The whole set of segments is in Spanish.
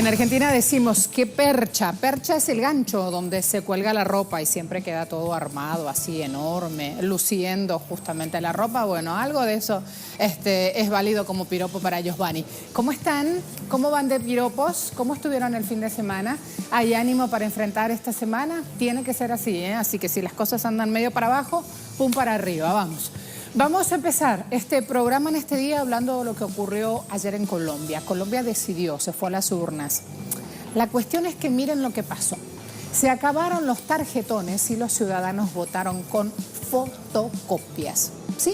En Argentina decimos que percha es el gancho donde se cuelga la ropa y siempre queda todo armado, así enorme, luciendo justamente la ropa. Bueno, algo de eso es válido como piropo para Giovanni. ¿Cómo están? ¿Cómo van de piropos? ¿Cómo estuvieron el fin de semana? ¿Hay ánimo para enfrentar esta semana? Tiene que ser así, ¿eh? Así que si las cosas andan medio para abajo, pum para arriba, vamos. Vamos a empezar este programa en este día hablando de lo que ocurrió ayer en Colombia. Colombia decidió, se fue a las urnas. La cuestión es que miren lo que pasó. Se acabaron los tarjetones y los ciudadanos votaron con fotocopias. Sí,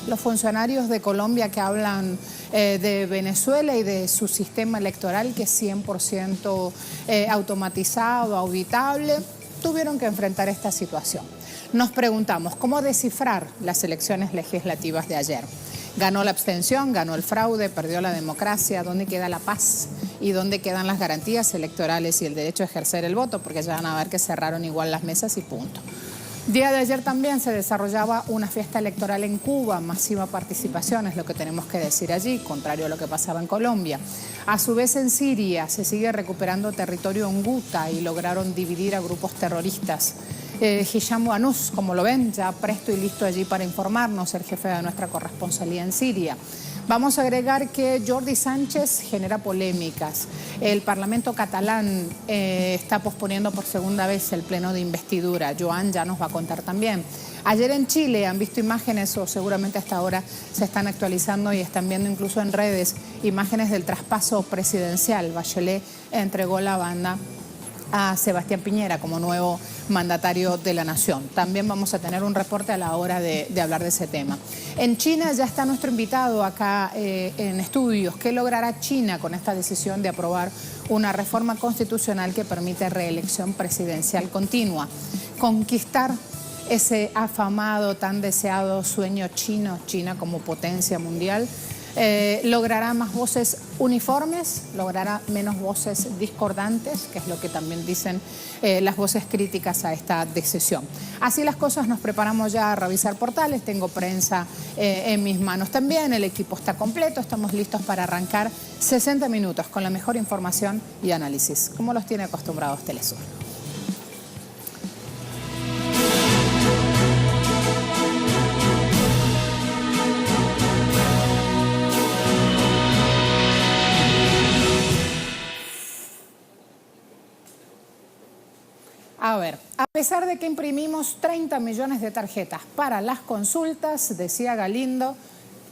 los funcionarios de Colombia que hablan de Venezuela y de su sistema electoral que es 100% automatizado, auditable, tuvieron que enfrentar esta situación. Nos preguntamos, ¿cómo descifrar las elecciones legislativas de ayer? Ganó la abstención, ganó el fraude, perdió la democracia. ¿Dónde queda la paz? ¿Y dónde quedan las garantías electorales y el derecho a ejercer el voto? Porque ya van a ver que cerraron igual las mesas y punto. Día de ayer también se desarrollaba una fiesta electoral en Cuba, masiva participación, es lo que tenemos que decir allí, contrario a lo que pasaba en Colombia. A su vez en Siria se sigue recuperando territorio en Guta y lograron dividir a grupos terroristas. Hisham Wanous, como lo ven, ya presto y listo allí para informarnos, el jefe de nuestra corresponsalía en Siria. Vamos a agregar que Jordi Sánchez genera polémicas. El Parlamento catalán está posponiendo por segunda vez el pleno de investidura. Joan ya nos va a contar también. Ayer en Chile han visto imágenes, o seguramente hasta ahora se están actualizando y están viendo incluso en redes, imágenes del traspaso presidencial. Bachelet entregó la banda a Sebastián Piñera como nuevo mandatario de la nación. También vamos a tener un reporte a la hora de hablar de ese tema. En China ya está nuestro invitado acá en estudios. ¿Qué logrará China con esta decisión de aprobar una reforma constitucional que permite reelección presidencial continua? Conquistar ese afamado, tan deseado sueño chino, China como potencia mundial. ¿Logrará más voces uniformes? ¿Logrará menos voces discordantes? Que es lo que también dicen las voces críticas a esta decisión. Así las cosas, nos preparamos ya a revisar portales. Tengo prensa en mis manos también. El equipo está completo. Estamos listos para arrancar 60 minutos con la mejor información y análisis, como los tiene acostumbrados Telesur. A ver, a pesar de que imprimimos 30 millones de tarjetas para las consultas, decía Galindo,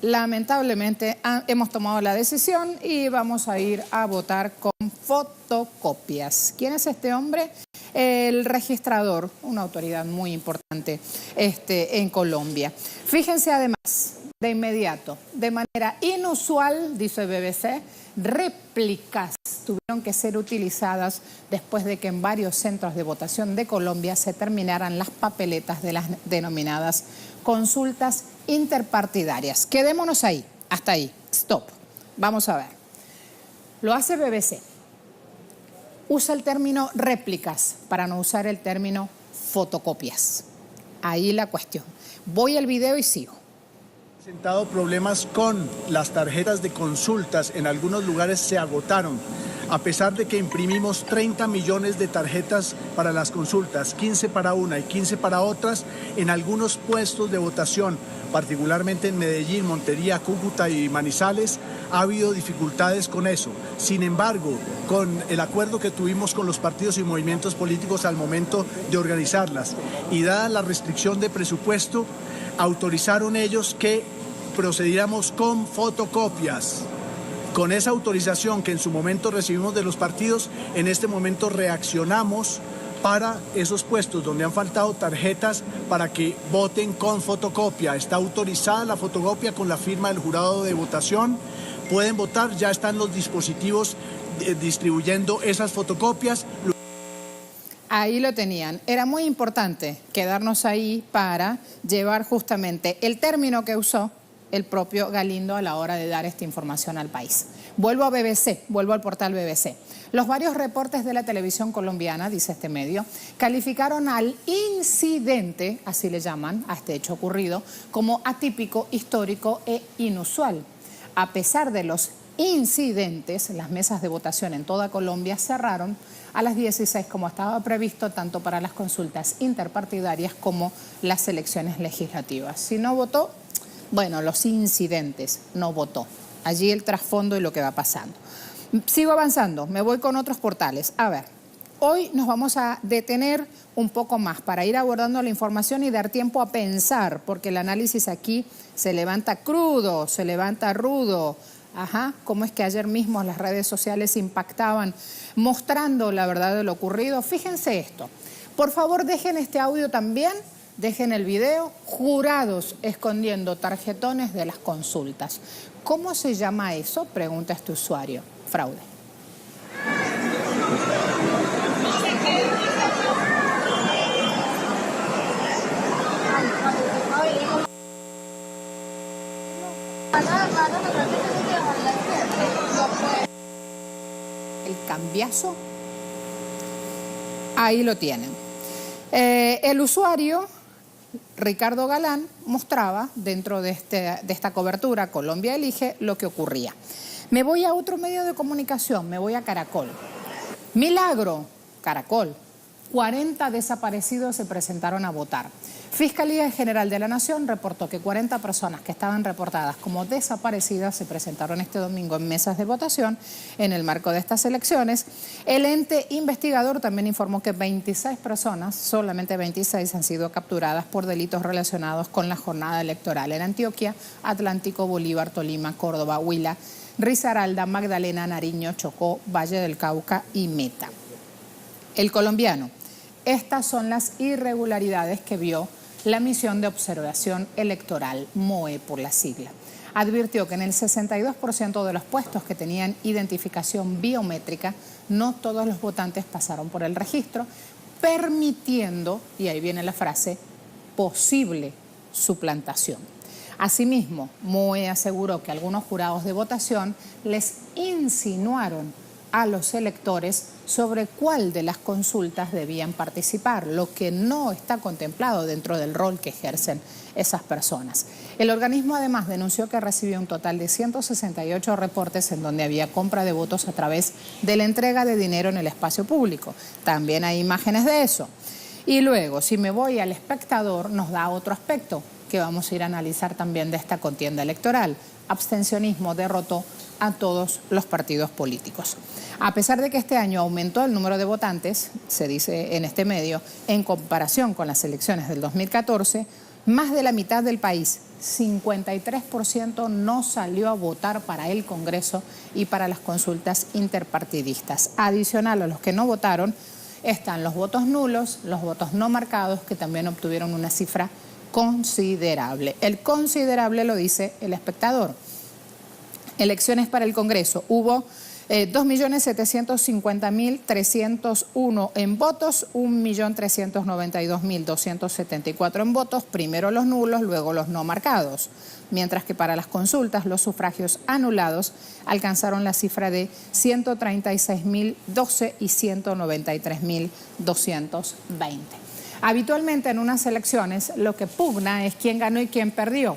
lamentablemente hemos tomado la decisión y vamos a ir a votar con fotocopias. ¿Quién es este hombre? El registrador, una autoridad muy importante en Colombia. Fíjense además, de inmediato, de manera inusual, dice BBC, réplicas tuvieron que ser utilizadas después de que en varios centros de votación de Colombia se terminaran las papeletas de las denominadas consultas interpartidarias. Quedémonos ahí, hasta ahí, stop. Vamos a ver. Lo hace BBC. Usa el término réplicas para no usar el término fotocopias. Ahí la cuestión. Voy al video y sigo. Presentado problemas con las tarjetas de consultas, en algunos lugares se agotaron, a pesar de que imprimimos 30 millones de tarjetas para las consultas, 15 para una y 15 para otras, en algunos puestos de votación, particularmente en Medellín, Montería, Cúcuta y Manizales, ha habido dificultades con eso. Sin embargo, con el acuerdo que tuvimos con los partidos y movimientos políticos al momento de organizarlas y dada la restricción de presupuesto, autorizaron ellos que procediéramos con fotocopias. Con esa autorización que en su momento recibimos de los partidos, en este momento reaccionamos para esos puestos donde han faltado tarjetas para que voten con fotocopia. Está autorizada la fotocopia con la firma del jurado de votación. Pueden votar, ya están los dispositivos distribuyendo esas fotocopias. Ahí lo tenían. Era muy importante quedarnos ahí para llevar justamente el término que usó el propio Galindo a la hora de dar esta información al país. Vuelvo a BBC, vuelvo al portal BBC. Los varios reportes de la televisión colombiana, dice este medio, calificaron al incidente, así le llaman a este hecho ocurrido, como atípico, histórico e inusual. A pesar de los incidentes, las mesas de votación en toda Colombia cerraron a las 16 como estaba previsto, tanto para las consultas interpartidarias como las elecciones legislativas. Si no votó, bueno, los incidentes, no votó. Allí el trasfondo y lo que va pasando. Sigo avanzando, me voy con otros portales. A ver, hoy nos vamos a detener un poco más para ir abordando la información y dar tiempo a pensar, porque el análisis aquí se levanta crudo, se levanta rudo. Ajá, cómo es que ayer mismo las redes sociales impactaban mostrando la verdad de lo ocurrido. Fíjense esto, por favor dejen este audio también, dejen el video, jurados escondiendo tarjetones de las consultas. ¿Cómo se llama eso? Pregunta este usuario. Fraude. El cambiazo, ahí lo tienen. El usuario, Ricardo Galán, mostraba dentro de esta cobertura Colombia Elige lo que ocurría. Me voy a otro medio de comunicación, me voy a Caracol. Milagro, Caracol. 40 desaparecidos se presentaron a votar. Fiscalía General de la Nación reportó que 40 personas que estaban reportadas como desaparecidas se presentaron este domingo en mesas de votación en el marco de estas elecciones. El ente investigador también informó que 26 personas, solamente 26, han sido capturadas por delitos relacionados con la jornada electoral en Antioquia, Atlántico, Bolívar, Tolima, Córdoba, Huila, Risaralda, Magdalena, Nariño, Chocó, Valle del Cauca y Meta. El colombiano. Estas son las irregularidades que vio la misión de observación electoral, MOE por la sigla. Advirtió que en el 62% de los puestos que tenían identificación biométrica, no todos los votantes pasaron por el registro, permitiendo, y ahí viene la frase, posible suplantación. Asimismo, MOE aseguró que algunos jurados de votación les insinuaron a los electores sobre cuál de las consultas debían participar, lo que no está contemplado dentro del rol que ejercen esas personas. El organismo además denunció que recibió un total de 168 reportes en donde había compra de votos a través de la entrega de dinero en el espacio público. También hay imágenes de eso. Y luego, si me voy al espectador, nos da otro aspecto que vamos a ir a analizar también de esta contienda electoral. Abstencionismo derrotó a todos los partidos políticos. A pesar de que este año aumentó el número de votantes, se dice en este medio, en comparación con las elecciones del 2014, más de la mitad del país, 53%, no salió a votar para el Congreso y para las consultas interpartidistas. Adicional a los que no votaron, están los votos nulos, los votos no marcados, que también obtuvieron una cifra considerable. El considerable lo dice el espectador. Elecciones para el Congreso. Hubo 2.750.301 en votos, 1.392.274 en votos, primero los nulos, luego los no marcados. Mientras que para las consultas, los sufragios anulados alcanzaron la cifra de 136.012 y 193.220. Habitualmente en unas elecciones lo que pugna es quién ganó y quién perdió.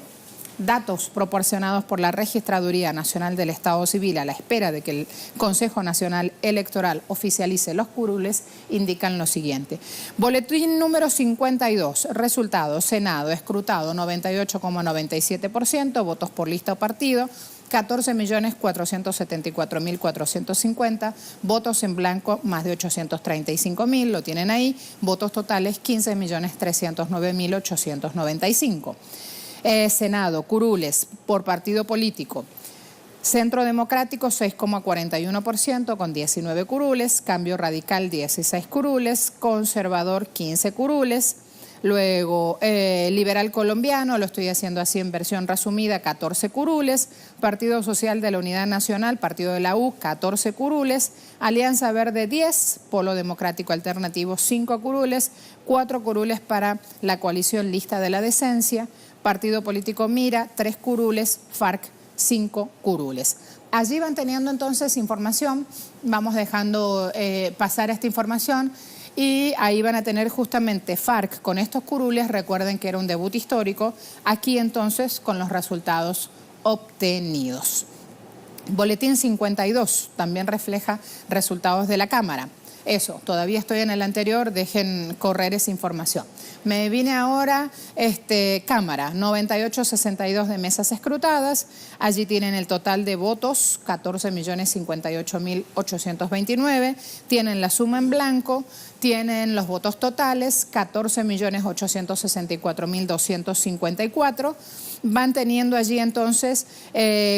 Datos proporcionados por la Registraduría Nacional del Estado Civil a la espera de que el Consejo Nacional Electoral oficialice los curules indican lo siguiente. Boletín número 52, resultados, Senado, escrutado 98,97%, votos por lista o partido, 14.474.450, votos en blanco más de 835.000, lo tienen ahí, votos totales 15.309.895. Senado, curules por partido político. Centro Democrático 6,41% con 19 curules, Cambio Radical 16 curules, Conservador 15 curules, luego Liberal Colombiano, lo estoy haciendo así en versión resumida, 14 curules, Partido Social de la Unidad Nacional, Partido de la U, 14 curules, Alianza Verde 10, Polo Democrático Alternativo 5 curules, 4 curules para la coalición Lista de la Decencia, Partido Político Mira, 3 curules, FARC, 5 curules. Allí van teniendo entonces información, vamos dejando pasar esta información y ahí van a tener justamente FARC con estos curules, recuerden que era un debut histórico, aquí entonces con los resultados obtenidos. Boletín 52 también refleja resultados de la Cámara. Eso, todavía estoy en el anterior, dejen correr esa información. Me vine ahora, Cámara, 98,62 de mesas escrutadas. Allí tienen el total de votos, 14.058.829. Tienen la suma en blanco, tienen los votos totales, 14.864.254. Van teniendo allí entonces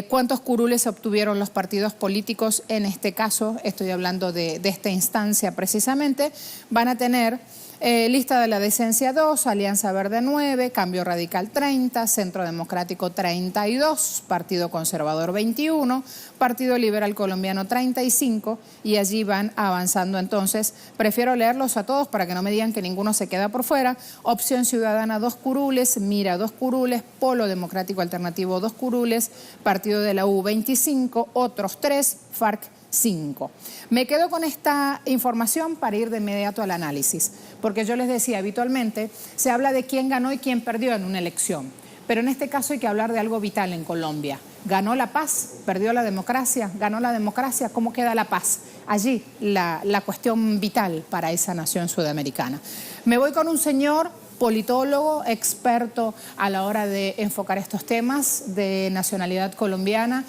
cuántos curules obtuvieron los partidos políticos. En este caso, estoy hablando de esta instancia precisamente, van a tener lista de la decencia 2, Alianza Verde 9, Cambio Radical 30, Centro Democrático 32, Partido Conservador 21, Partido Liberal Colombiano 35, y allí van avanzando entonces. Prefiero leerlos a todos para que no me digan que ninguno se queda por fuera. Opción Ciudadana 2 curules, Mira 2 curules, Polo Democrático Alternativo 2 curules, Partido de la U 25, otros 3, FARC 5. Me quedo con esta información para ir de inmediato al análisis, porque yo les decía, habitualmente se habla de quién ganó y quién perdió en una elección, pero en este caso hay que hablar de algo vital en Colombia. ¿Ganó la paz? ¿Perdió la democracia? ¿Ganó la democracia? ¿Cómo queda la paz? Allí la cuestión vital para esa nación sudamericana. Me voy con un señor politólogo, experto a la hora de enfocar estos temas, de nacionalidad colombiana.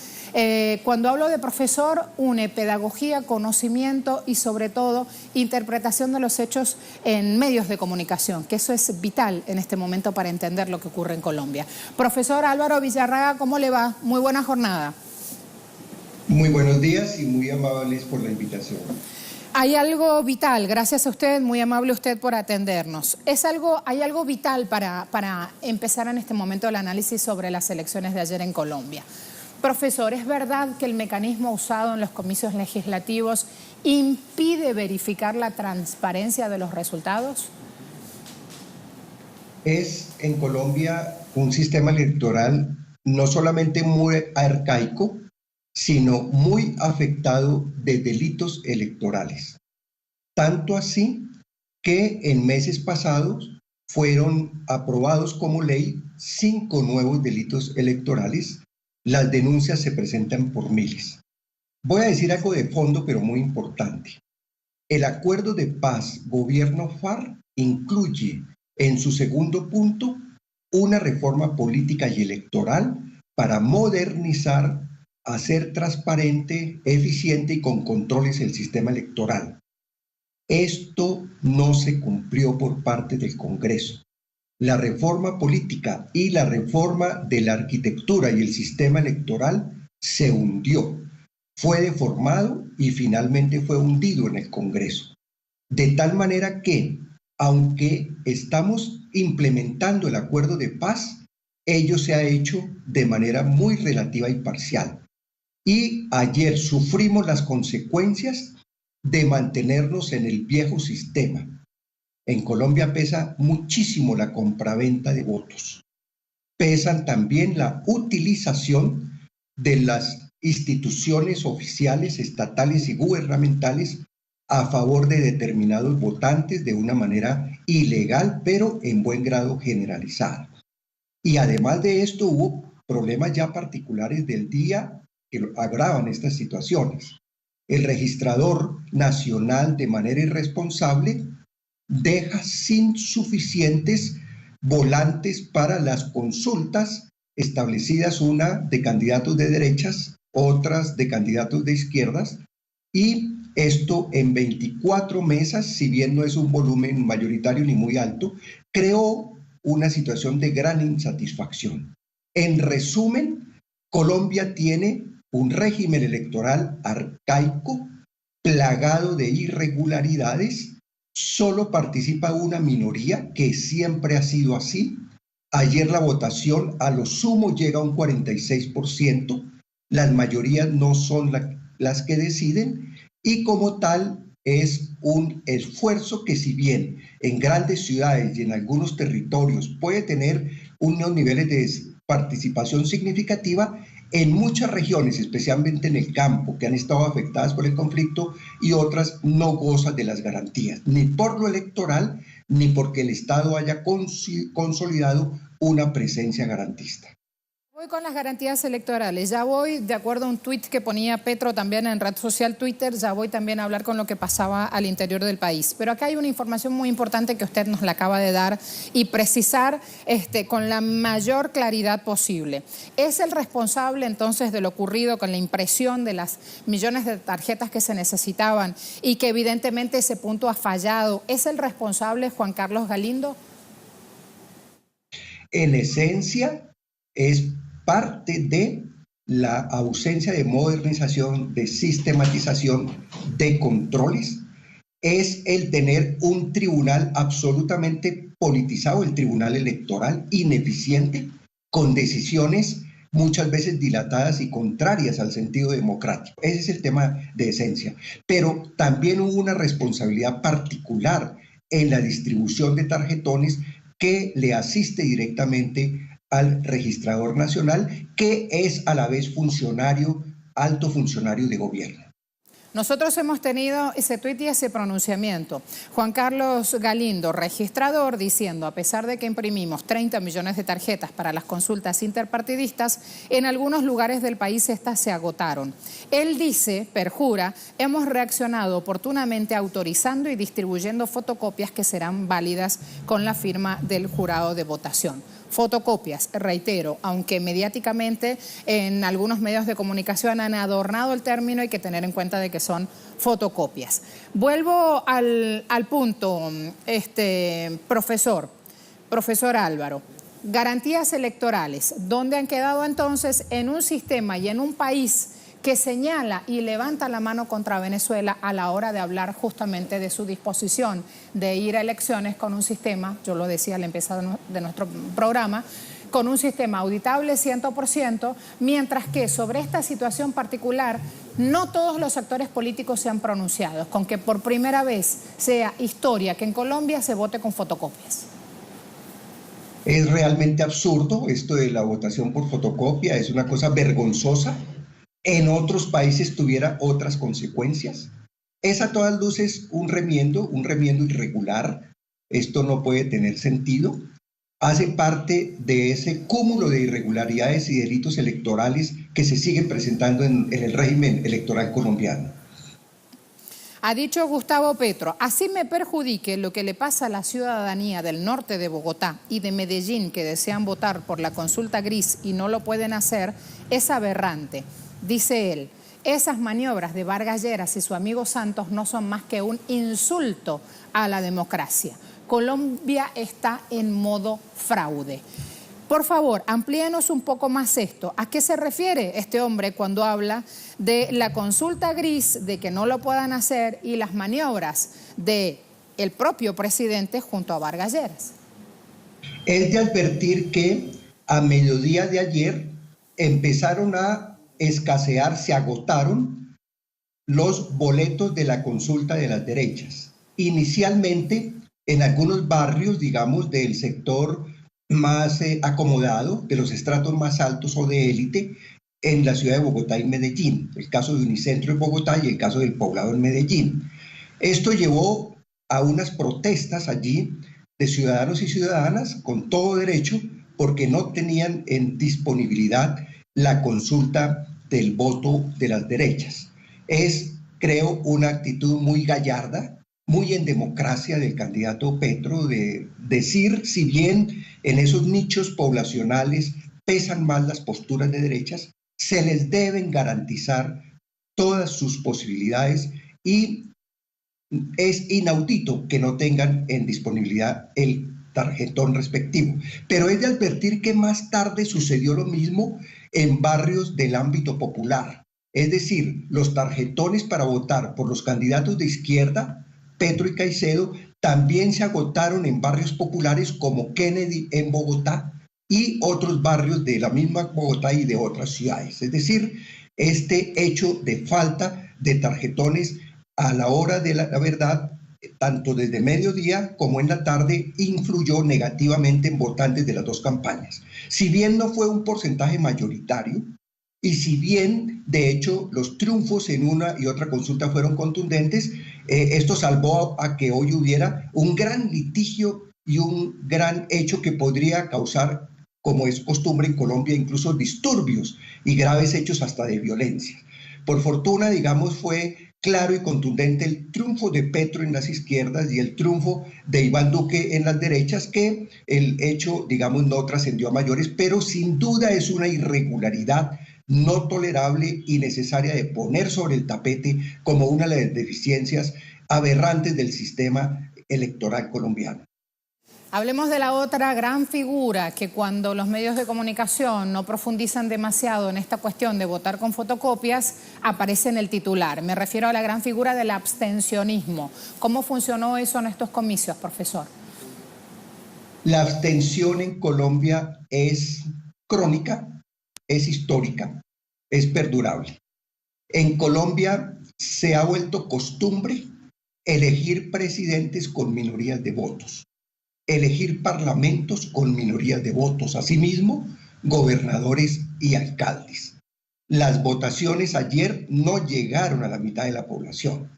Cuando hablo de profesor, une pedagogía, conocimiento y sobre todo interpretación de los hechos en medios de comunicación, que eso es vital en este momento para entender lo que ocurre en Colombia. Profesor Álvaro Villarraga, ¿cómo le va? Muy buena jornada. Muy buenos días y muy amables por la invitación. Hay algo vital, gracias a usted, muy amable usted por atendernos. Hay algo vital para empezar en este momento el análisis sobre las elecciones de ayer en Colombia. Profesor, ¿es verdad que el mecanismo usado en los comicios legislativos impide verificar la transparencia de los resultados? Es en Colombia un sistema electoral no solamente muy arcaico, sino muy afectado de delitos electorales. Tanto así que en meses pasados fueron aprobados como ley 5 nuevos delitos electorales. Las denuncias se presentan por miles. Voy a decir algo de fondo, pero muy importante. El acuerdo de paz gobierno-FARC incluye en su segundo punto una reforma política y electoral para modernizar, hacer transparente, eficiente y con controles el sistema electoral. Esto no se cumplió por parte del Congreso. La reforma política y la reforma de la arquitectura y el sistema electoral se hundió, fue deformado y finalmente fue hundido en el Congreso. De tal manera que, aunque estamos implementando el acuerdo de paz, ello se ha hecho de manera muy relativa y parcial. Y ayer sufrimos las consecuencias de mantenernos en el viejo sistema. En Colombia pesa muchísimo la compraventa de votos. Pesan también la utilización de las instituciones oficiales, estatales y gubernamentales a favor de determinados votantes de una manera ilegal, pero en buen grado generalizada. Y además de esto hubo problemas ya particulares del día que agravan estas situaciones. El registrador nacional, de manera irresponsable, deja sin suficientes volantes para las consultas establecidas, una de candidatos de derechas, otras de candidatos de izquierdas, y esto en 24 mesas, si bien no es un volumen mayoritario ni muy alto, creó una situación de gran insatisfacción. En resumen, Colombia tiene un régimen electoral arcaico, plagado de irregularidades. Solo participa una minoría, que siempre ha sido así. Ayer la votación a lo sumo llega a un 46%. Las mayorías no son las que deciden, y como tal es un esfuerzo que, si bien en grandes ciudades y en algunos territorios puede tener unos niveles de participación significativa, en muchas regiones, especialmente en el campo, que han estado afectadas por el conflicto, y otras no gozan de las garantías, ni por lo electoral, ni porque el Estado haya consolidado una presencia garantista. Voy con las garantías electorales, ya voy, de acuerdo a un tuit que ponía Petro también en red social Twitter, ya voy también a hablar con lo que pasaba al interior del país. Pero acá hay una información muy importante que usted nos la acaba de dar y precisar con la mayor claridad posible. ¿Es el responsable entonces de lo ocurrido con la impresión de las millones de tarjetas que se necesitaban y que evidentemente ese punto ha fallado? ¿Es el responsable Juan Carlos Galindo? En esencia, es parte de la ausencia de modernización, de sistematización, de controles, es el tener un tribunal absolutamente politizado, el tribunal electoral, ineficiente, con decisiones muchas veces dilatadas y contrarias al sentido democrático. Ese es el tema de esencia. Pero también hubo una responsabilidad particular en la distribución de tarjetones que le asiste directamente al registrador nacional, que es a la vez funcionario, alto funcionario de gobierno. Nosotros hemos tenido ese tuit y ese pronunciamiento. Juan Carlos Galindo, registrador, diciendo, a pesar de que imprimimos 30 millones de tarjetas para las consultas interpartidistas, en algunos lugares del país estas se agotaron. Él dice, perjura, hemos reaccionado oportunamente autorizando y distribuyendo fotocopias que serán válidas con la firma del jurado de votación. Fotocopias, reitero, aunque mediáticamente en algunos medios de comunicación han adornado el término, hay que tener en cuenta de que son fotocopias. Vuelvo al punto, profesor Álvaro. Garantías electorales, ¿dónde han quedado entonces en un sistema y en un país que señala y levanta la mano contra Venezuela a la hora de hablar justamente de su disposición de ir a elecciones con un sistema, yo lo decía al empezar de nuestro programa, con un sistema auditable 100%, mientras que sobre esta situación particular no todos los actores políticos se han pronunciado, con que por primera vez sea historia que en Colombia se vote con fotocopias? Es realmente absurdo esto de la votación por fotocopia, es una cosa vergonzosa. En otros países tuviera otras consecuencias. Es a todas luces un remiendo irregular. Esto no puede tener sentido. Hace parte de ese cúmulo de irregularidades y delitos electorales que se siguen presentando en el régimen electoral colombiano. Ha dicho Gustavo Petro, así me perjudique lo que le pasa a la ciudadanía del norte de Bogotá y de Medellín que desean votar por la consulta gris y no lo pueden hacer, es aberrante. Dice él, esas maniobras de Vargas Lleras y su amigo Santos no son más que un insulto a la democracia. Colombia está en modo fraude. Por favor, amplíenos un poco más esto. ¿A qué se refiere este hombre cuando habla de la consulta gris, de que no lo puedan hacer y las maniobras del propio presidente junto a Vargas Lleras? Es de advertir que a mediodía de ayer empezaron a escasear, se agotaron los boletos de la consulta de las derechas. Inicialmente, en algunos barrios, digamos, del sector más acomodado, de los estratos más altos o de élite, en la ciudad de Bogotá y Medellín, el caso de Unicentro en Bogotá y el caso del Poblado en Medellín. Esto llevó a unas protestas allí de ciudadanos y ciudadanas con todo derecho porque no tenían en disponibilidad la consulta del voto de las derechas. Es, creo, una actitud muy gallarda, muy en democracia del candidato Petro, de decir, si bien en esos nichos poblacionales pesan más las posturas de derechas, se les deben garantizar todas sus posibilidades y es inaudito que no tengan en disponibilidad el tarjetón respectivo. Pero es de advertir que más tarde sucedió lo mismo en barrios del ámbito popular. Es decir, los tarjetones para votar por los candidatos de izquierda, Petro y Caicedo, también se agotaron en barrios populares como Kennedy en Bogotá y otros barrios de la misma Bogotá y de otras ciudades. Es decir, este hecho de falta de tarjetones a la hora de la verdad, tanto desde mediodía como en la tarde, influyó negativamente en votantes de las dos campañas. Si bien no fue un porcentaje mayoritario, y si bien, de hecho, los triunfos en una y otra consulta fueron contundentes, esto salvó a que hoy hubiera un gran litigio y un gran hecho que podría causar como es costumbre en Colombia, incluso disturbios y graves hechos hasta de violencia. Por fortuna, digamos, fue claro y contundente el triunfo de Petro en las izquierdas y el triunfo de Iván Duque en las derechas, que el hecho, digamos, no trascendió a mayores, pero sin duda es una irregularidad no tolerable y necesaria de poner sobre el tapete como una de las deficiencias aberrantes del sistema electoral colombiano. Hablemos de la otra gran figura que cuando los medios de comunicación no profundizan demasiado en esta cuestión de votar con fotocopias, aparece en el titular. Me refiero a la gran figura del abstencionismo. ¿Cómo funcionó eso en estos comicios, profesor? La abstención en Colombia es crónica, es histórica, es perdurable. En Colombia se ha vuelto costumbre elegir presidentes con minorías de votos, elegir parlamentos con minorías de votos, asimismo gobernadores y alcaldes. Las votaciones ayer no llegaron a la mitad de la población.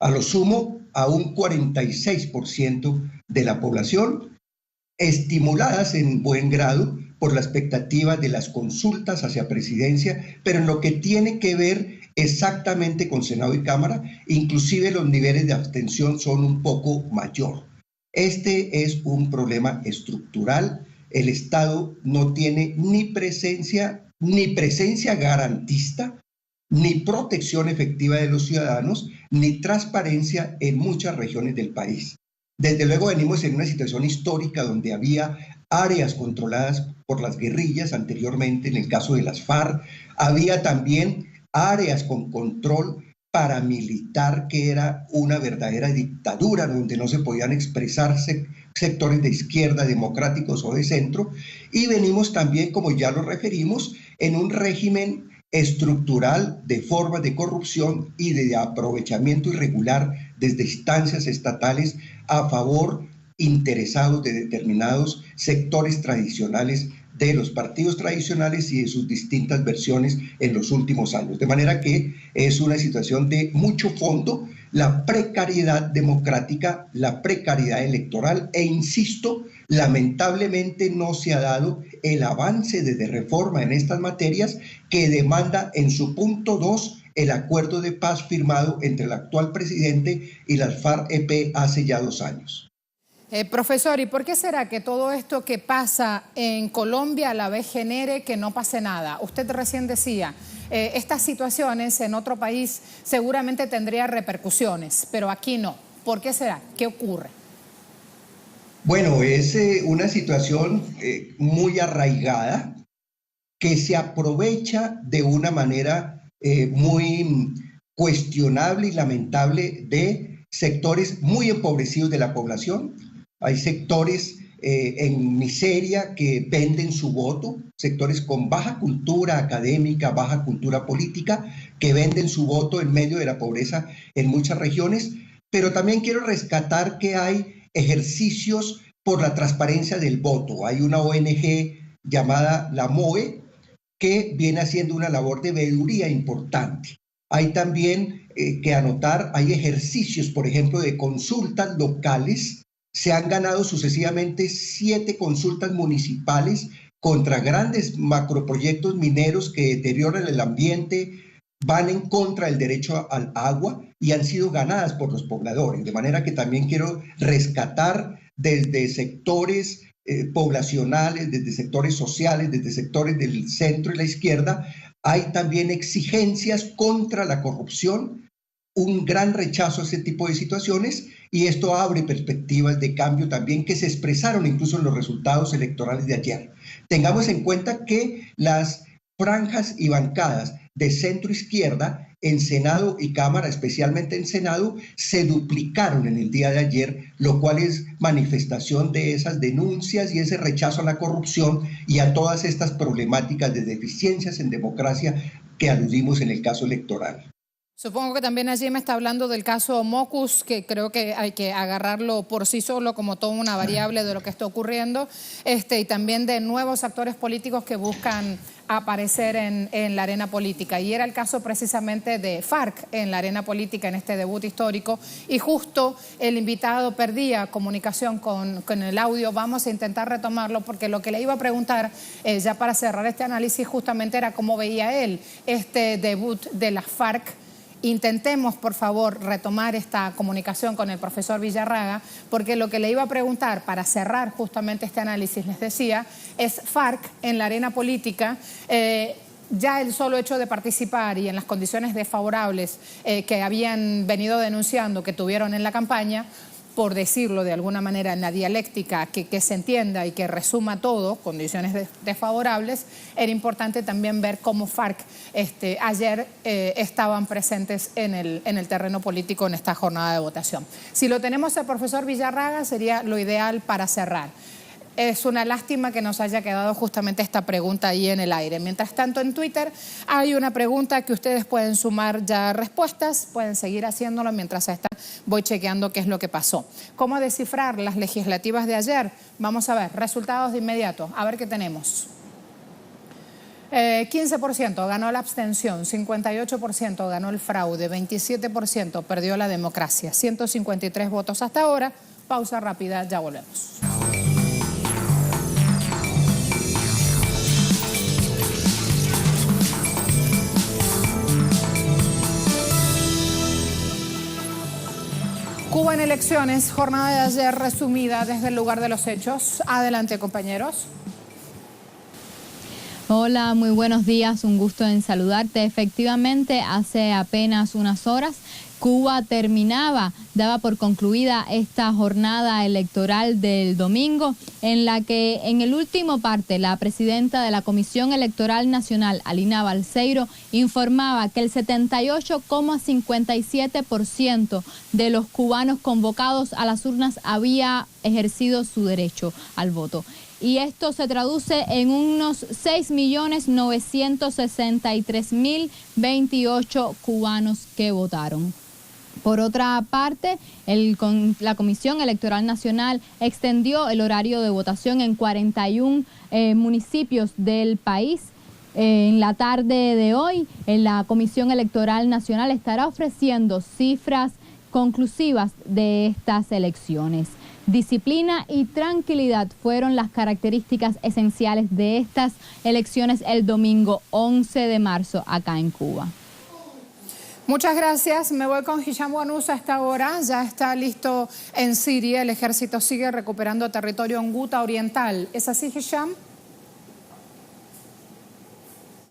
A lo sumo, a un 46% de la población, estimuladas en buen grado por la expectativa de las consultas hacia presidencia, pero en lo que tiene que ver exactamente con Senado y Cámara, inclusive los niveles de abstención son un poco mayor. Este es un problema estructural. El Estado no tiene ni presencia garantista, ni protección efectiva de los ciudadanos, ni transparencia en muchas regiones del país. Desde luego venimos en una situación histórica donde había áreas controladas por las guerrillas anteriormente, en el caso de las FARC, había también áreas con control paramilitar que era una verdadera dictadura donde no se podían expresarse sectores de izquierda, democráticos o de centro, y venimos también, como ya lo referimos, en un régimen estructural de formas de corrupción y de aprovechamiento irregular desde instancias estatales a favor interesados de determinados sectores tradicionales de los partidos tradicionales y de sus distintas versiones en los últimos años. De manera que es una situación de mucho fondo, la precariedad democrática, la precariedad electoral e, insisto, lamentablemente no se ha dado el avance de reforma en estas materias que demanda en su punto 2 el acuerdo de paz firmado entre el actual presidente y las FARC-EP hace ya 2 años. Profesor, ¿y por qué será que todo esto que pasa en Colombia a la vez genere que no pase nada? Usted recién decía, estas situaciones en otro país seguramente tendrían repercusiones, pero aquí no. ¿Por qué será? ¿Qué ocurre? Bueno, es una situación muy arraigada que se aprovecha de una manera muy cuestionable y lamentable de sectores muy empobrecidos de la población. Hay sectores en miseria que venden su voto, sectores con baja cultura académica, baja cultura política, que venden su voto en medio de la pobreza en muchas regiones, pero también quiero rescatar que hay ejercicios por la transparencia del voto. Hay una ONG llamada la MOE que viene haciendo una labor de veeduría importante. Hay también que anotar, hay ejercicios, por ejemplo, de consultas locales. Se han ganado sucesivamente 7 consultas municipales contra grandes macroproyectos mineros que deterioran el ambiente, van en contra del derecho al agua y han sido ganadas por los pobladores. De manera que también quiero rescatar desde sectores poblacionales, desde sectores sociales, desde sectores del centro y la izquierda, hay también exigencias contra la corrupción, un gran rechazo a ese tipo de situaciones, y esto abre perspectivas de cambio también que se expresaron incluso en los resultados electorales de ayer. Tengamos en cuenta que las franjas y bancadas de centro izquierda en Senado y Cámara, especialmente en Senado, se duplicaron en el día de ayer, lo cual es manifestación de esas denuncias y ese rechazo a la corrupción y a todas estas problemáticas de deficiencias en democracia que aludimos en el caso electoral. Supongo que también allí me está hablando del caso Mocus, que creo que hay que agarrarlo por sí solo como toda una variable de lo que está ocurriendo, y también de nuevos actores políticos que buscan aparecer en la arena política. Y era el caso precisamente de FARC en la arena política en este debut histórico. Y justo el invitado perdía comunicación con el audio. Vamos a intentar retomarlo porque lo que le iba a preguntar, ya para cerrar este análisis, justamente era cómo veía él este debut de la FARC. Intentemos, por favor, retomar esta comunicación con el profesor Villarraga, porque lo que le iba a preguntar para cerrar justamente este análisis, les decía, es FARC en la arena política. Ya el solo hecho de participar y en las condiciones desfavorables que habían venido denunciando que tuvieron en la campaña, por decirlo de alguna manera en la dialéctica que se entienda y que resuma todo, condiciones desfavorables, era importante también ver cómo FARC ayer estaban presentes en el terreno político en esta jornada de votación. Si lo tenemos al profesor Villarraga sería lo ideal para cerrar. Es una lástima que nos haya quedado justamente esta pregunta ahí en el aire. Mientras tanto, en Twitter hay una pregunta que ustedes pueden sumar ya respuestas, pueden seguir haciéndolo mientras voy chequeando qué es lo que pasó. ¿Cómo descifrar las legislativas de ayer? Vamos a ver, resultados de inmediato, a ver qué tenemos. 15% ganó la abstención, 58% ganó el fraude, 27% perdió la democracia, 153 votos hasta ahora. Pausa rápida, ya volvemos. Cuba en elecciones, jornada de ayer resumida desde el lugar de los hechos. Adelante, compañeros. Hola, muy buenos días, un gusto en saludarte. Efectivamente, hace apenas unas horas Cuba daba por concluida esta jornada electoral del domingo, en la que en el último parte la presidenta de la Comisión Electoral Nacional, Alina Balseiro, informaba que el 78,57% de los cubanos convocados a las urnas había ejercido su derecho al voto. Y esto se traduce en unos 6.963.028 cubanos que votaron. Por otra parte, la Comisión Electoral Nacional extendió el horario de votación en 41 municipios del país. En la tarde de hoy, la Comisión Electoral Nacional estará ofreciendo cifras conclusivas de estas elecciones. Disciplina y tranquilidad fueron las características esenciales de estas elecciones el domingo 11 de marzo acá en Cuba. Muchas gracias. Me voy con Hisham Wanusa a esta hora. Ya está listo en Siria. El ejército sigue recuperando territorio en Ghouta Oriental. ¿Es así, Hisham?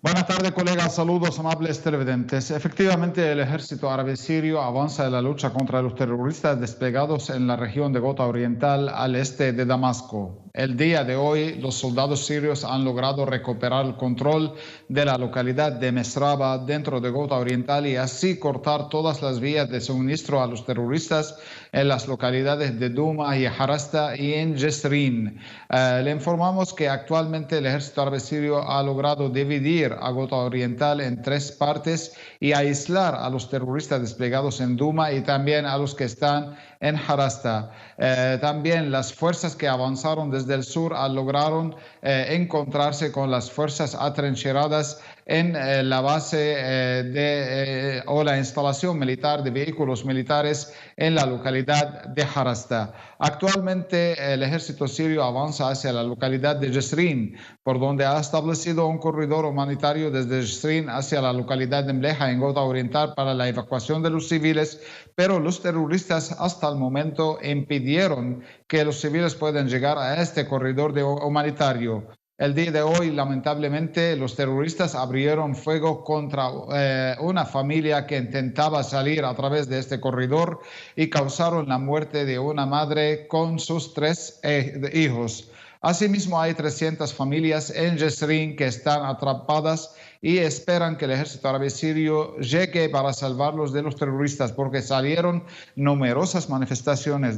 Buenas tardes, colegas. Saludos, amables televidentes. Efectivamente, el ejército árabe sirio avanza en la lucha contra los terroristas desplegados en la región de Ghouta Oriental al este de Damasco. El día de hoy, los soldados sirios han logrado recuperar el control de la localidad de Mesraba dentro de Ghouta Oriental y así cortar todas las vías de suministro a los terroristas en las localidades de Duma y Harasta y en Jezrin. Le informamos que actualmente el ejército árabe sirio ha logrado dividir a Ghouta Oriental en 3 partes y aislar a los terroristas desplegados en Duma y también a los que están en Harasta. También las fuerzas que avanzaron desde el sur lograron encontrarse con las fuerzas atrincheradas en la base o la instalación militar de vehículos militares en la localidad de Harasta. Actualmente el ejército sirio avanza hacia la localidad de Jezrin, por donde ha establecido un corredor humanitario desde Jezrin hacia la localidad de Mleja en Ghouta Oriental para la evacuación de los civiles, pero los terroristas hasta el momento impidieron que los civiles puedan llegar a este corredor humanitario. El día de hoy, lamentablemente, los terroristas abrieron fuego contra una familia que intentaba salir a través de este corredor y causaron la muerte de una madre con sus 3 hijos. Asimismo, hay 300 familias en Jezrin que están atrapadas y esperan que el ejército árabe sirio llegue para salvarlos de los terroristas, porque salieron numerosas manifestaciones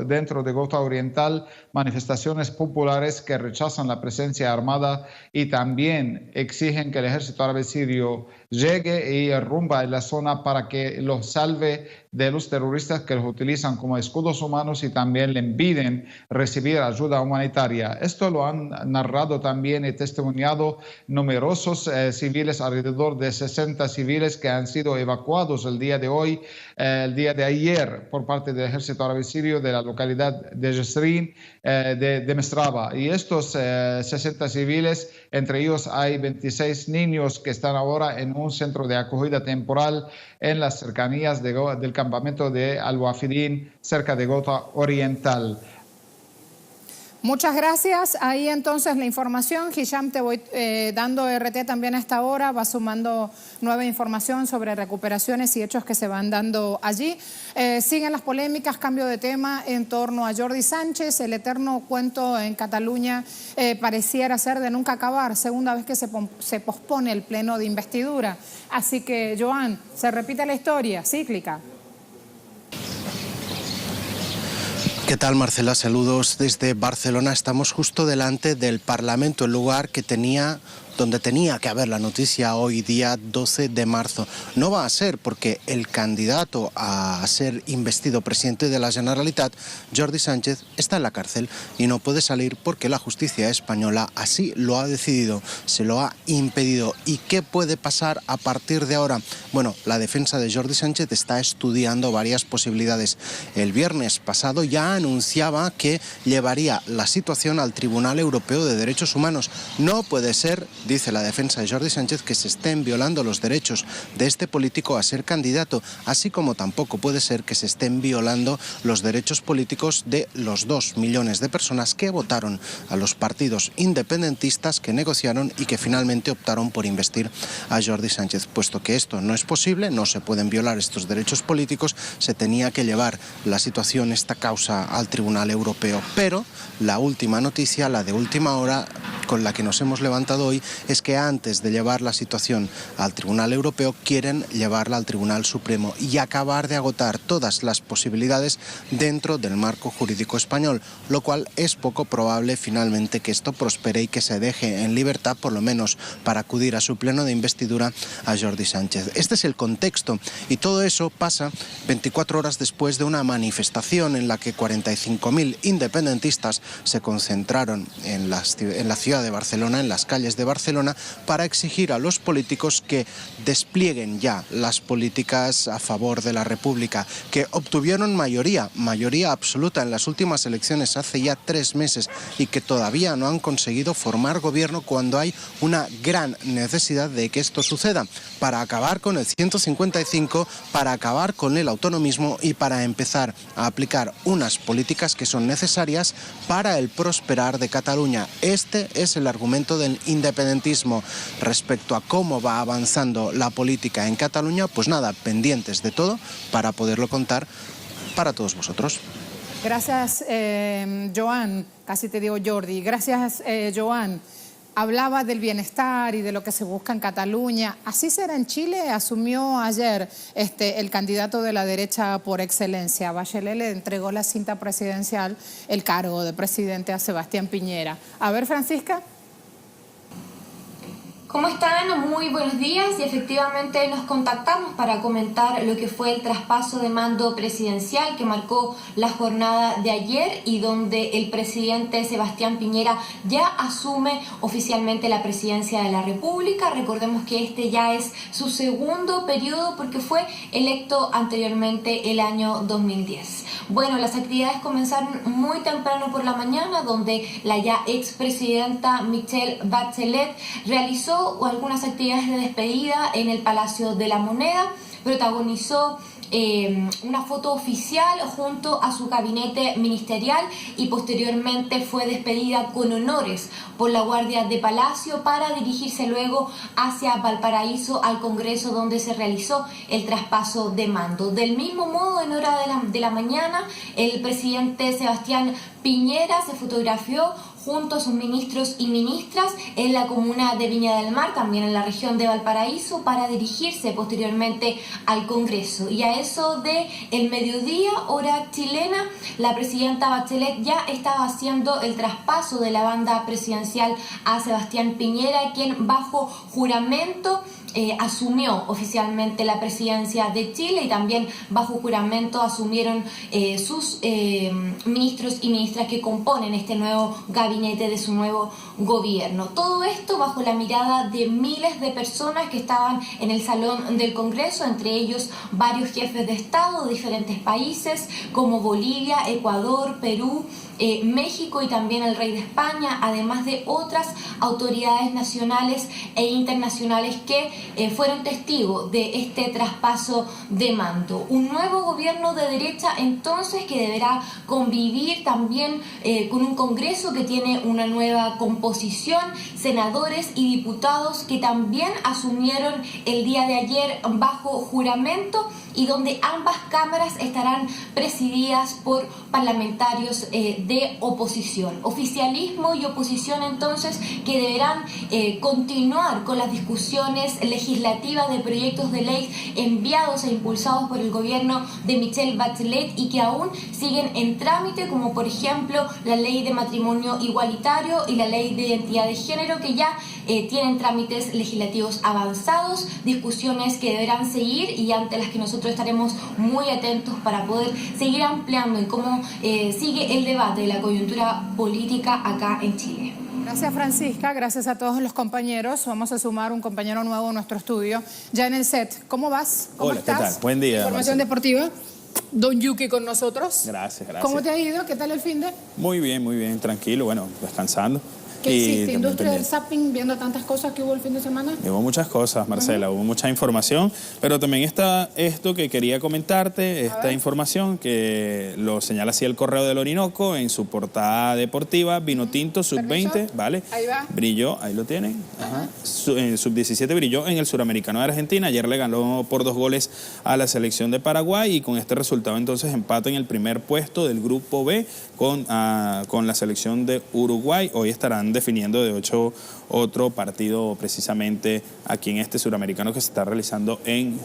dentro de Ghouta Oriental, manifestaciones populares que rechazan la presencia armada y también exigen que el ejército árabe sirio llegue y irrumpa en la zona para que los salve de los terroristas que los utilizan como escudos humanos y también le impiden recibir ayuda humanitaria. Esto lo han narrado también y testimoniado numerosos civiles, alrededor de 60 civiles que han sido evacuados el día de hoy, el día de ayer, por parte del ejército árabe sirio de la localidad de Jezrin, de Mestraba. Y estos 60 civiles, entre ellos hay 26 niños que están ahora en un centro de acogida temporal en las cercanías del campamento de Al-Wafidin, cerca de Ghouta Oriental. Muchas gracias. Ahí entonces la información. Hisham, te voy dando RT también a esta hora. Va sumando nueva información sobre recuperaciones y hechos que se van dando allí. Siguen las polémicas, cambio de tema en torno a Jordi Sánchez. El eterno cuento en Cataluña pareciera ser de nunca acabar. Segunda vez que se pospone el pleno de investidura. Así que, Joan, se repite la historia cíclica. ¿Qué tal, Marcela? Saludos desde Barcelona. Estamos justo delante del Parlamento, el lugar donde tenía que haber la noticia hoy día 12 de marzo. No va a ser porque el candidato a ser investido presidente de la Generalitat, Jordi Sánchez, está en la cárcel y no puede salir porque la justicia española así lo ha decidido, se lo ha impedido. ¿Y qué puede pasar a partir de ahora? Bueno, la defensa de Jordi Sánchez está estudiando varias posibilidades. El viernes pasado ya anunciaba que llevaría la situación al Tribunal Europeo de Derechos Humanos. No puede ser, dice la defensa de Jordi Sánchez, que se estén violando los derechos de este político a ser candidato, así como tampoco puede ser que se estén violando los derechos políticos de los 2 millones de personas que votaron a los partidos independentistas que negociaron y que finalmente optaron por investir a Jordi Sánchez. Puesto que esto no es posible, no se pueden violar estos derechos políticos, se tenía que llevar la situación, esta causa, al Tribunal Europeo. Pero la última noticia, la de última hora, con la que nos hemos levantado hoy, es que antes de llevar la situación al Tribunal Europeo quieren llevarla al Tribunal Supremo y acabar de agotar todas las posibilidades dentro del marco jurídico español, lo cual es poco probable finalmente que esto prospere y que se deje en libertad, por lo menos para acudir a su pleno de investidura a Jordi Sánchez. Este es el contexto y todo eso pasa 24 horas después de una manifestación en la que 45.000 independentistas se concentraron en la ciudad de Barcelona, en las calles de Barcelona, para exigir a los políticos que desplieguen ya las políticas a favor de la República, que obtuvieron mayoría absoluta en las últimas elecciones hace ya 3 meses y que todavía no han conseguido formar gobierno cuando hay una gran necesidad de que esto suceda, para acabar con el 155, para acabar con el autonomismo y para empezar a aplicar unas políticas que son necesarias para el prosperar de Cataluña. Este es el argumento del independentismo. Respecto a cómo va avanzando la política en Cataluña, pues nada, pendientes de todo para poderlo contar para todos vosotros. Gracias, Joan. Casi te digo Jordi. Gracias, Joan. Hablaba del bienestar y de lo que se busca en Cataluña. Así será en Chile. Asumió ayer el candidato de la derecha por excelencia. Bachelet le entregó la cinta presidencial, el cargo de presidente, a Sebastián Piñera. A ver, Francisca. ¿Cómo están? Muy buenos días y efectivamente nos contactamos para comentar lo que fue el traspaso de mando presidencial que marcó la jornada de ayer y donde el presidente Sebastián Piñera ya asume oficialmente la presidencia de la República. Recordemos que este ya es su segundo periodo porque fue electo anteriormente el año 2010. Bueno, las actividades comenzaron muy temprano por la mañana, donde la ya expresidenta Michelle Bachelet realizó algunas actividades de despedida en el Palacio de la Moneda, protagonizó una foto oficial junto a su gabinete ministerial y posteriormente fue despedida con honores por la Guardia de Palacio para dirigirse luego hacia Valparaíso al Congreso, donde se realizó el traspaso de mando. Del mismo modo, en hora de la mañana, el presidente Sebastián Piñera se fotografió junto a sus ministros y ministras en la comuna de Viña del Mar, también en la región de Valparaíso, para dirigirse posteriormente al Congreso. Y a eso de el mediodía, hora chilena, la presidenta Bachelet ya estaba haciendo el traspaso de la banda presidencial a Sebastián Piñera, quien bajo juramento asumió oficialmente la presidencia de Chile, y también bajo juramento asumieron sus ministros y ministras que componen este nuevo gabinete de su nuevo gobierno. Todo esto bajo la mirada de miles de personas que estaban en el salón del Congreso, entre ellos varios jefes de Estado de diferentes países como Bolivia, Ecuador, Perú, México y también el rey de España, además de otras autoridades nacionales e internacionales que fueron testigos de este traspaso de mando. Un nuevo gobierno de derecha entonces que deberá convivir también con un Congreso que tiene una nueva composición, senadores y diputados que también asumieron el día de ayer bajo juramento, y donde ambas cámaras estarán presididas por parlamentarios de oposición. Oficialismo y oposición entonces que deberán continuar con las discusiones legislativas de proyectos de ley enviados e impulsados por el gobierno de Michelle Bachelet y que aún siguen en trámite, como por ejemplo la ley de matrimonio igualitario y la ley de identidad de género, que ya tienen trámites legislativos avanzados, discusiones que deberán seguir y ante las que nosotros estaremos muy atentos para poder seguir ampliando en cómo sigue el debate de la coyuntura política acá en Chile. Gracias, Francisca. Gracias a todos los compañeros. Vamos a sumar un compañero nuevo en nuestro estudio, ya en el set. ¿Cómo vas? ¿Cómo Hola, estás? ¿qué tal? Buen día. Información deportiva. Don Yuki con nosotros. Gracias, gracias. ¿Cómo te ha ido? ¿Qué tal el fin de? Muy bien, tranquilo, bueno, descansando. ¿Qué hiciste? también ¿Industria del pendiente. zapping, viendo tantas cosas que hubo el fin de semana? Hubo muchas cosas, Marcela, hubo mucha información, pero también está esto que quería comentarte, esta información que lo señala así el Correo del Orinoco en su portada deportiva, Vinotinto Sub-20, ¿vale? Ahí va. Brilló, ahí lo tienen. Ajá. Sub-17 brilló en el Suramericano de Argentina, ayer le ganó por 2 goles a la selección de Paraguay y con este resultado entonces empata en el primer puesto del Grupo B con la selección de Uruguay. Hoy estarán definiendo de 8 otro partido precisamente aquí en este suramericano que se está realizando en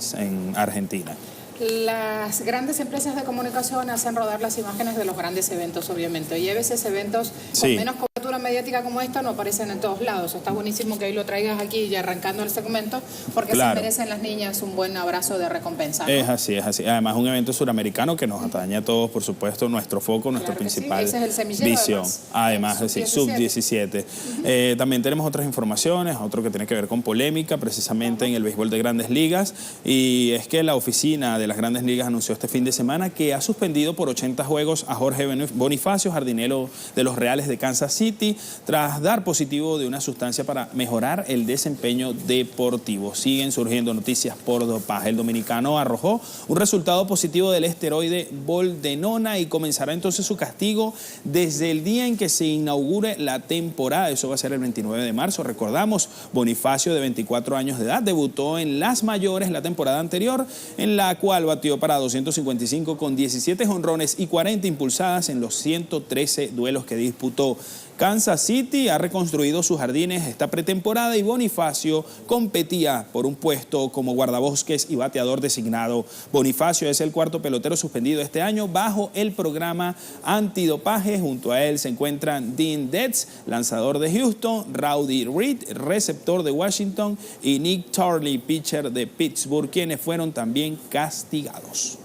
Argentina. Las grandes empresas de comunicación hacen rodar las imágenes de los grandes eventos, obviamente. Y a veces eventos con menos cobertura mediática como esta no aparecen en todos lados. Está buenísimo que hoy lo traigas aquí y arrancando el segmento, porque se merecen las niñas un buen abrazo de recompensa, ¿no? Es así. Además, un evento suramericano que nos atañe a todos, por supuesto, nuestro foco, nuestra principal Ese es el semillero, visión. Además, sub-17. También tenemos otras informaciones, otro que tiene que ver con polémica, precisamente en el béisbol de Grandes Ligas, y es que la oficina de las Grandes Ligas anunció este fin de semana que ha suspendido por 80 juegos a Jorge Bonifacio, jardinero de los Reales de Kansas City, tras dar positivo de una sustancia para mejorar el desempeño deportivo. Siguen surgiendo noticias por dopaje. El dominicano arrojó un resultado positivo del esteroide boldenona y comenzará entonces su castigo desde el día en que se inaugure la temporada. Eso va a ser el 29 de marzo. Recordamos, Bonifacio, de 24 años de edad, debutó en las mayores la temporada anterior, en la cual batió para 255 con 17 jonrones y 40 impulsadas en los 113 duelos que disputó. Kansas City ha reconstruido sus jardines esta pretemporada y Bonifacio competía por un puesto como guardabosques y bateador designado. Bonifacio es el cuarto pelotero suspendido este año bajo el programa antidopaje. Junto a él se encuentran Dean Detz, lanzador de Houston, Rowdy Reed, receptor de Washington, y Nick Tarley, pitcher de Pittsburgh, quienes fueron también castigados.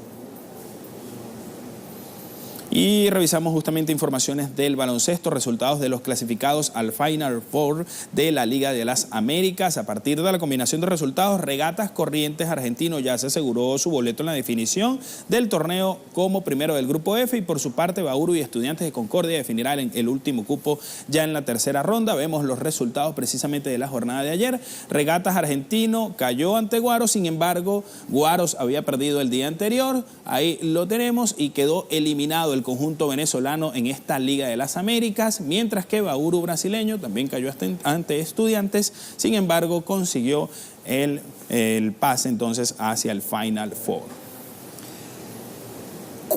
Y revisamos justamente informaciones del baloncesto, resultados de los clasificados al Final Four de la Liga de las Américas. A partir de la combinación de resultados, Regatas Corrientes argentino ya se aseguró su boleto en la definición del torneo como primero del Grupo F, y por su parte Bauru y Estudiantes de Concordia definirán el último cupo ya en la tercera ronda. Vemos los resultados precisamente de la jornada de ayer. Regatas argentino cayó ante Guaros, sin embargo Guaros había perdido el día anterior, ahí lo tenemos, y quedó eliminado el conjunto venezolano en esta Liga de las Américas, mientras que Bauru brasileño también cayó ante Estudiantes, sin embargo consiguió el pase entonces hacia el Final Four.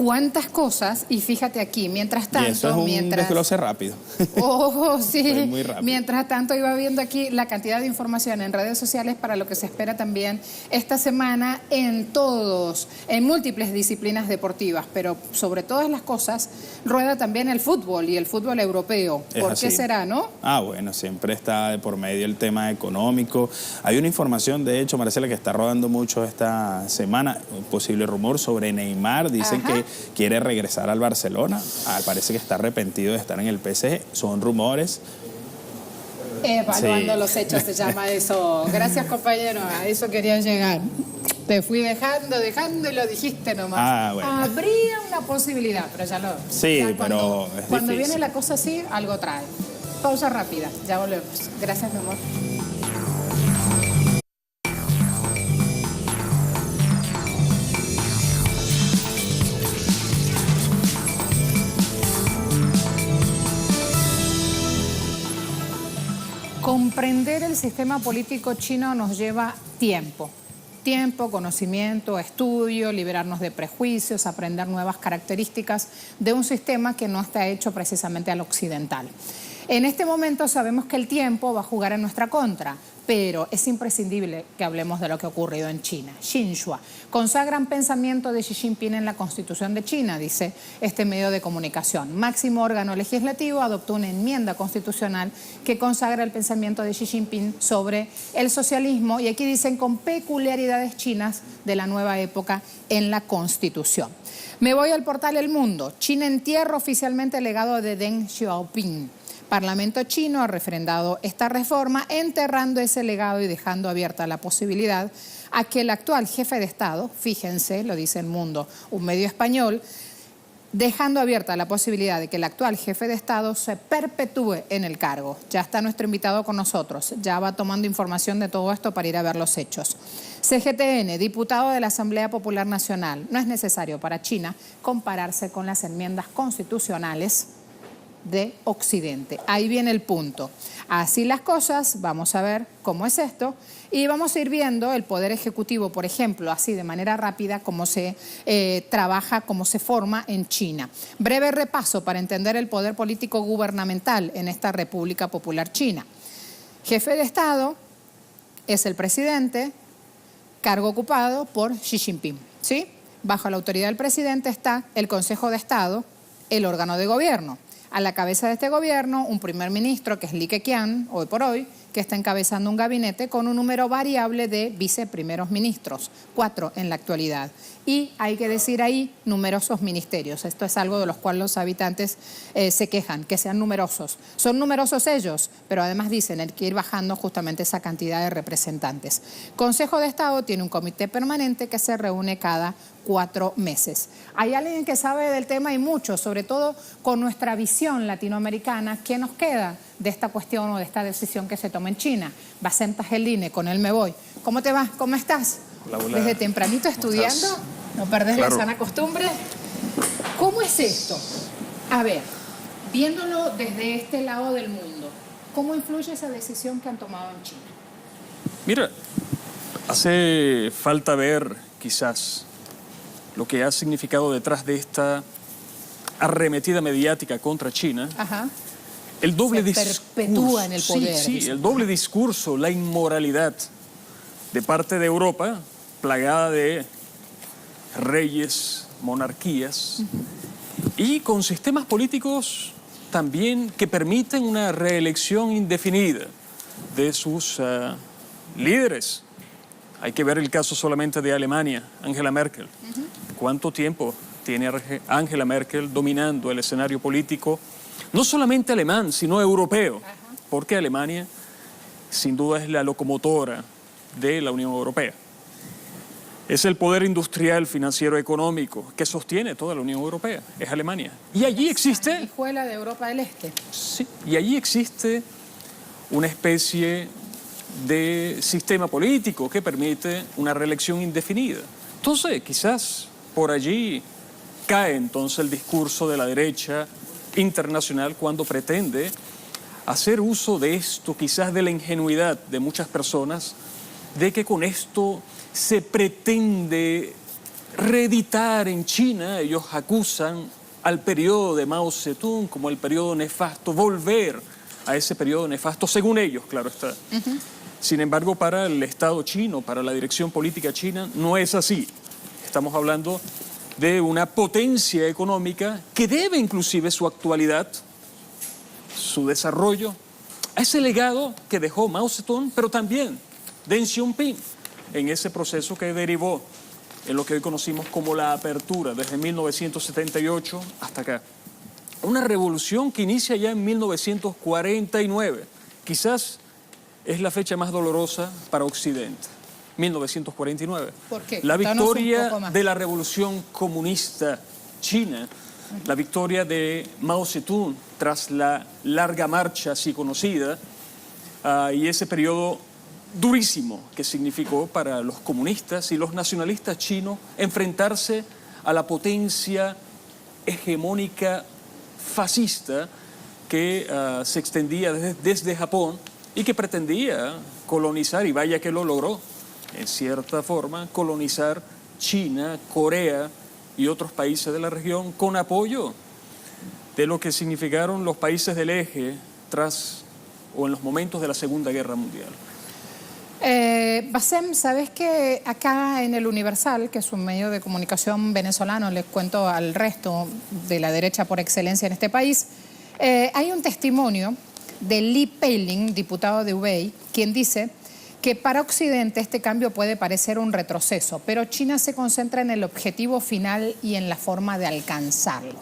cuántas cosas, y fíjate aquí, mientras tanto... Y eso es un desglose rápido. Oh, sí. Fue muy rápido. Mientras tanto iba viendo aquí la cantidad de información en redes sociales para lo que se espera también esta semana en múltiples disciplinas deportivas, pero sobre todas las cosas rueda también el fútbol y el fútbol europeo. ¿Por qué será, no? Bueno, siempre está de por medio el tema económico. Hay una información, de hecho, Marcela, que está rodando mucho esta semana, un posible rumor sobre Neymar. Dicen que quiere regresar al Barcelona. Parece que está arrepentido de estar en el PSG. Son rumores. Evaluando los hechos se llama eso. Gracias, compañero. A eso quería llegar. Te fui dejando y lo dijiste nomás. Bueno. Habría una posibilidad, pero ya lo... Sí, ya pero es cuando difícil. viene la cosa así, algo trae. Pausa rápida, ya volvemos. Gracias, mi amor. Comprender el sistema político chino nos lleva tiempo. Tiempo, conocimiento, estudio, liberarnos de prejuicios, aprender nuevas características de un sistema que no está hecho precisamente al occidental. En este momento sabemos que el tiempo va a jugar en nuestra contra, pero es imprescindible que hablemos de lo que ha ocurrido en China. Xinhua consagran pensamiento de Xi Jinping en la Constitución de China, dice este medio de comunicación. Máximo órgano legislativo adoptó una enmienda constitucional que consagra el pensamiento de Xi Jinping sobre el socialismo y aquí dicen con peculiaridades chinas de la nueva época en la Constitución. Me voy al portal El Mundo. China entierra oficialmente el legado de Deng Xiaoping. Parlamento chino ha refrendado esta reforma, enterrando ese legado y dejando abierta la posibilidad a que el actual jefe de Estado, fíjense, lo dice El Mundo, un medio español, dejando abierta la posibilidad de que el actual jefe de Estado se perpetúe en el cargo. Ya está nuestro invitado con nosotros, ya va tomando información de todo esto para ir a ver los hechos. CGTN, diputado de la Asamblea Popular Nacional, no es necesario para China compararse con las enmiendas constitucionales de Occidente. Ahí viene el punto. Así las cosas, vamos a ver cómo es esto y vamos a ir viendo el Poder Ejecutivo, por ejemplo, así de manera rápida, cómo se trabaja, cómo se forma en China. Breve repaso para entender el poder político gubernamental en esta República Popular China. Jefe de Estado es el presidente, cargo ocupado por Xi Jinping, ¿sí? Bajo la autoridad del presidente está el Consejo de Estado, el órgano de gobierno. A la cabeza de este gobierno, un primer ministro, que es Li Keqiang, hoy por hoy, que está encabezando un gabinete con un número variable de viceprimeros ministros, 4 en la actualidad. Y hay que decir ahí, numerosos ministerios. Esto es algo de los cuales los habitantes se quejan, que sean numerosos. Son numerosos ellos, pero además dicen hay que ir bajando justamente esa cantidad de representantes. Consejo de Estado tiene un comité permanente que se reúne cada 4 meses. Hay alguien que sabe del tema y mucho, sobre todo con nuestra visión latinoamericana, ¿qué nos queda de esta cuestión o de esta decisión que se toma en China? Basem Tajeline, con él me voy. ¿Cómo te va? ¿Cómo estás? Hola. Desde tempranito estudiando, no perdés la sana costumbre. ¿Cómo es esto? A ver, viéndolo desde este lado del mundo, ¿cómo influye esa decisión que han tomado en China? Mira, hace falta ver quizás lo que ha significado detrás de esta arremetida mediática contra China. El doble discurso. Perpetúa en el poder. Sí, el doble discurso, la inmoralidad de parte de Europa, plagada de reyes, monarquías, y con sistemas políticos también que permiten una reelección indefinida de sus líderes. Hay que ver el caso solamente de Alemania, Angela Merkel. ¿Cuánto tiempo tiene Angela Merkel dominando el escenario político, no solamente alemán, sino europeo? Porque Alemania, sin duda, es la locomotora de la Unión Europea. Es el poder industrial, financiero, económico que sostiene toda la Unión Europea, es Alemania. Y allí existe... La hijuela de Europa del Este. Sí, y allí existe una especie de sistema político que permite una reelección indefinida. Entonces, quizás por allí cae entonces el discurso de la derecha internacional cuando pretende hacer uso de esto, quizás de la ingenuidad de muchas personas, de que con esto se pretende reeditar en China. Ellos acusan al periodo de Mao Zedong como el periodo nefasto, volver a ese periodo nefasto, según ellos, claro está. Sin embargo, para el Estado chino, para la dirección política china, no es así. Estamos hablando de una potencia económica que debe inclusive su actualidad, su desarrollo, a ese legado que dejó Mao Zedong, pero también Deng Xiaoping, en ese proceso que derivó en lo que hoy conocimos como la apertura, desde 1978 hasta acá. Una revolución que inicia ya en 1949. Quizás es la fecha más dolorosa para Occidente. 1949. ¿Por qué? La Cuéntanos un victoria poco más. de la revolución comunista china, la victoria de Mao Zedong tras la larga marcha así conocida, y ese periodo durísimo que significó para los comunistas y los nacionalistas chinos enfrentarse a la potencia hegemónica fascista que se extendía desde Japón y que pretendía colonizar, y vaya que lo logró, en cierta forma, colonizar China, Corea y otros países de la región con apoyo de lo que significaron los países del eje tras o en los momentos de la Segunda Guerra Mundial. Bassem, ¿sabes que acá en el Universal, que es un medio de comunicación venezolano, les cuento al resto de la derecha por excelencia en este país, hay un testimonio de Li Peiling, diputado de Hubei, quien dice que para Occidente este cambio puede parecer un retroceso, pero China se concentra en el objetivo final y en la forma de alcanzarlo.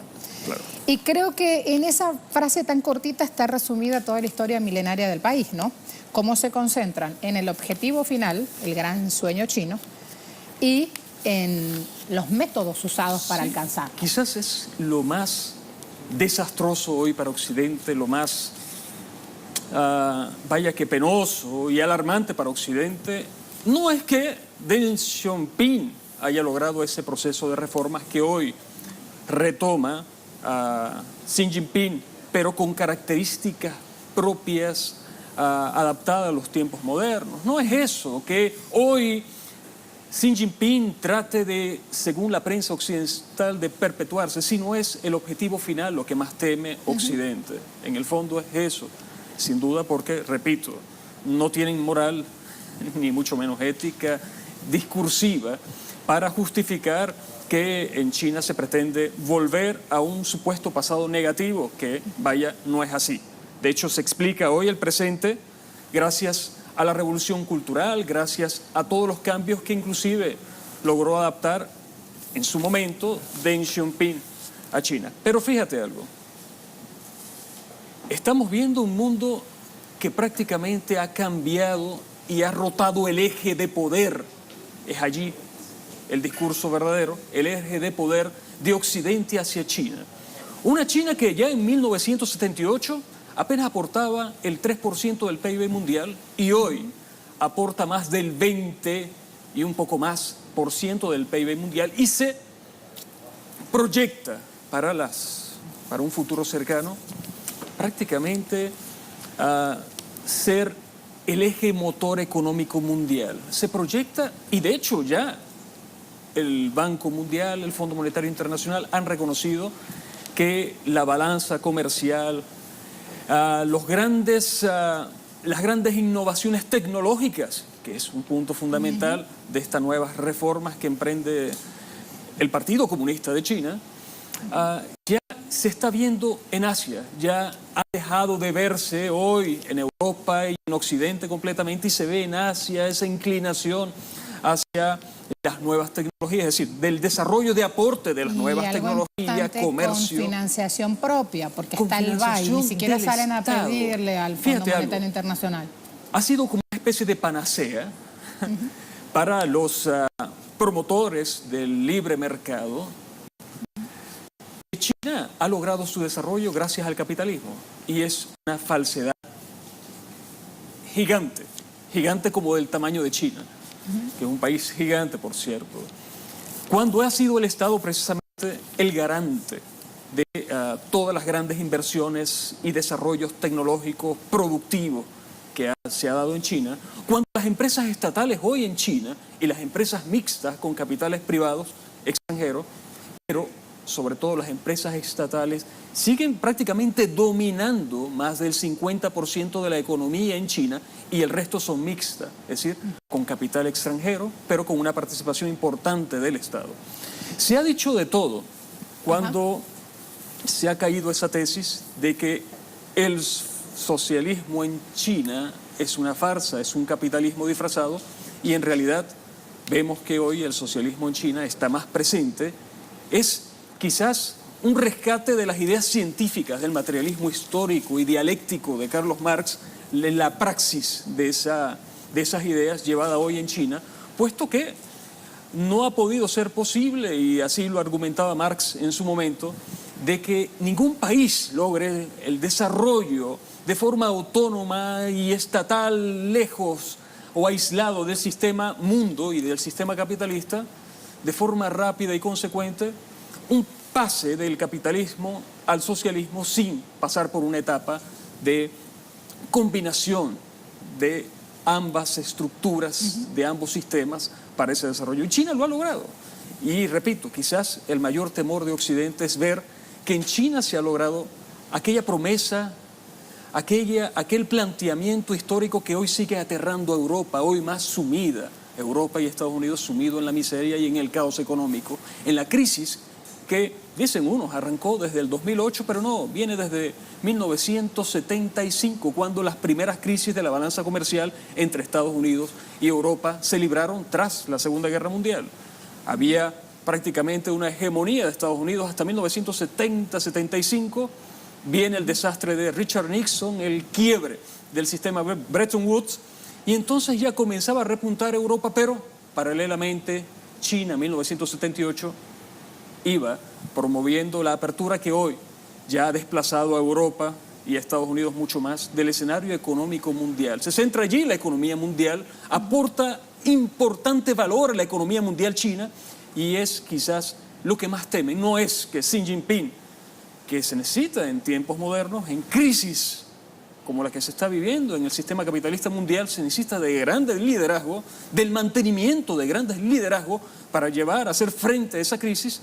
Claro. Y creo que en esa frase tan cortita está resumida toda la historia milenaria del país, ¿no? Cómo se concentran en el objetivo final, el gran sueño chino, y en los métodos usados para alcanzarlo. Quizás es lo más desastroso hoy para Occidente, lo más, vaya que penoso y alarmante para Occidente. No es que Deng Xiaoping haya logrado ese proceso de reformas que hoy retoma Xi Jinping, pero con características propias, adaptadas a los tiempos modernos. No es eso, que hoy Xi Jinping trate de, según la prensa occidental, de perpetuarse, sino es el objetivo final lo que más teme Occidente. En el fondo es eso, sin duda, porque, repito, no tienen moral, ni mucho menos ética, discursiva, para justificar que en China se pretende volver a un supuesto pasado negativo, que, vaya, no es así. De hecho, se explica hoy el presente gracias a la revolución cultural, gracias a todos los cambios que inclusive logró adaptar en su momento Deng Xiaoping a China. Pero fíjate algo, estamos viendo un mundo que prácticamente ha cambiado y ha rotado el eje de poder. Es allí el discurso verdadero, el eje de poder de Occidente hacia China. Una China que ya en 1978 apenas aportaba el 3% del PIB mundial y hoy aporta más del 20 y un poco más por ciento del PIB mundial y se proyecta para un futuro cercano prácticamente a ser el eje motor económico mundial. Se proyecta, y de hecho ya el Banco Mundial, el Fondo Monetario Internacional han reconocido que la balanza comercial, las grandes innovaciones tecnológicas, que es un punto fundamental de estas nuevas reformas que emprende el Partido Comunista de China, ya se está viendo en Asia, ya ha dejado de verse hoy en Europa y en Occidente completamente, y se ve en Asia esa inclinación hacia las nuevas tecnologías, es decir, del desarrollo de aporte de las nuevas tecnologías, comercio. Con financiación propia, porque está el BAI, ni siquiera salen a pedirle al Fondo Monetario Internacional. Ha sido como una especie de panacea para los promotores del libre mercado. China ha logrado su desarrollo gracias al capitalismo y es una falsedad gigante, gigante como del tamaño de China, que es un país gigante, por cierto, cuando ha sido el Estado precisamente el garante de todas las grandes inversiones y desarrollos tecnológicos productivos que se ha dado en China, cuando las empresas estatales hoy en China y las empresas mixtas con capitales privados extranjero, pero sobre todo las empresas estatales siguen prácticamente dominando más del 50% de la economía en China y el resto son mixtas, es decir, con capital extranjero, pero con una participación importante del Estado. Se ha dicho de todo cuando se ha caído esa tesis de que el socialismo en China es una farsa, es un capitalismo disfrazado, y en realidad vemos que hoy el socialismo en China está más presente, es quizás un rescate de las ideas científicas del materialismo histórico y dialéctico de Carlos Marx, la praxis de esas ideas llevada hoy en China, puesto que no ha podido ser posible, y así lo argumentaba Marx en su momento, de que ningún país logre el desarrollo de forma autónoma y estatal, lejos o aislado del sistema mundo y del sistema capitalista, de forma rápida y consecuente, un pase del capitalismo al socialismo sin pasar por una etapa de combinación de ambas estructuras, de ambos sistemas para ese desarrollo. Y China lo ha logrado. Y repito, quizás el mayor temor de Occidente es ver que en China se ha logrado aquella promesa, aquel planteamiento histórico que hoy sigue aterrando a Europa, hoy más sumida, Europa y Estados Unidos sumidos en la miseria y en el caos económico, en la crisis que, dicen unos, arrancó desde el 2008, pero no, viene desde 1975, cuando las primeras crisis de la balanza comercial entre Estados Unidos y Europa se libraron tras la Segunda Guerra Mundial. Había prácticamente una hegemonía de Estados Unidos hasta 1970-75, viene el desastre de Richard Nixon, el quiebre del sistema Bretton Woods, y entonces ya comenzaba a repuntar Europa, pero paralelamente China, 1978, iba promoviendo la apertura que hoy ya ha desplazado a Europa y a Estados Unidos mucho más del escenario económico mundial. Se centra allí la economía mundial, aporta importante valor a la economía mundial china, y es quizás lo que más temen. No es que Xi Jinping, que se necesita en tiempos modernos, en crisis como la que se está viviendo en el sistema capitalista mundial, se necesita de grandes liderazgo, del mantenimiento de grandes liderazgos para llevar a hacer frente a esa crisis,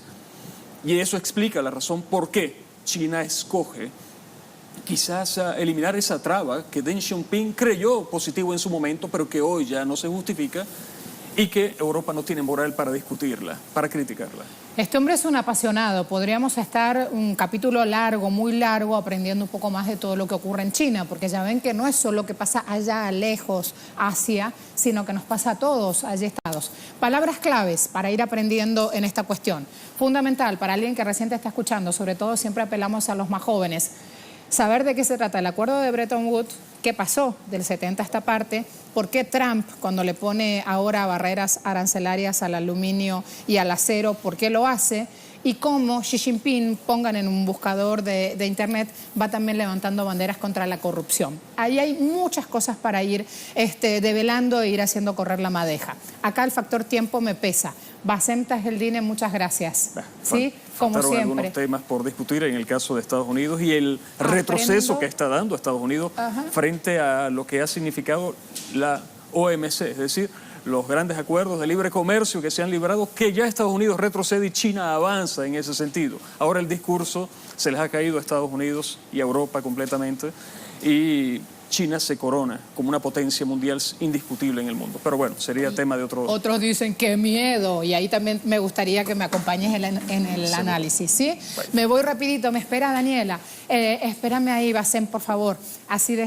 y eso explica la razón por qué China escoge quizás eliminar esa traba que Deng Xiaoping creyó positivo en su momento, pero que hoy ya no se justifica, y que Europa no tiene moral para discutirla, para criticarla. Este hombre es un apasionado. Podríamos estar un capítulo largo, muy largo, aprendiendo un poco más de todo lo que ocurre en China, porque ya ven que no es solo que pasa allá lejos, Asia, sino que nos pasa a todos, allí estados. Palabras claves para ir aprendiendo en esta cuestión. Fundamental para alguien que recién te está escuchando, sobre todo siempre apelamos a los más jóvenes. Saber de qué se trata el acuerdo de Bretton Woods, qué pasó del 70 a esta parte, por qué Trump, cuando le pone ahora barreras arancelarias al aluminio y al acero, por qué lo hace, y cómo Xi Jinping, pongan en un buscador de internet, va también levantando banderas contra la corrupción. Ahí hay muchas cosas para ir develando e ir haciendo correr la madeja. Acá el factor tiempo me pesa. Bassem Tajieldine, muchas gracias. ¿Sí? Como siempre. Algunos temas por discutir en el caso de Estados Unidos y el retroceso que está dando Estados Unidos frente a lo que ha significado la OMC, es decir, los grandes acuerdos de libre comercio que se han librado, que ya Estados Unidos retrocede y China avanza en ese sentido. Ahora el discurso se les ha caído a Estados Unidos y a Europa completamente, y China se corona como una potencia mundial indiscutible en el mundo. Pero bueno, sería tema de otro... Otros dicen qué miedo, y ahí también me gustaría que me acompañes en el análisis, ¿sí? Bueno. Me voy rapidito, me espera Daniela. Espérame ahí, Bassem, por favor. Así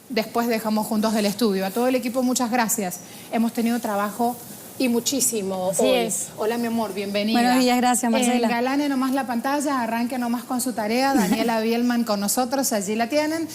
después dejamos juntos el estudio. A todo el equipo, muchas gracias. Hemos tenido trabajo y muchísimo Así hoy. Es. Hola, mi amor, bienvenida. Buenos días, gracias, Marcela. Engalane nomás la pantalla, arranque nomás con su tarea. Daniela Bielman con nosotros, allí la tienen.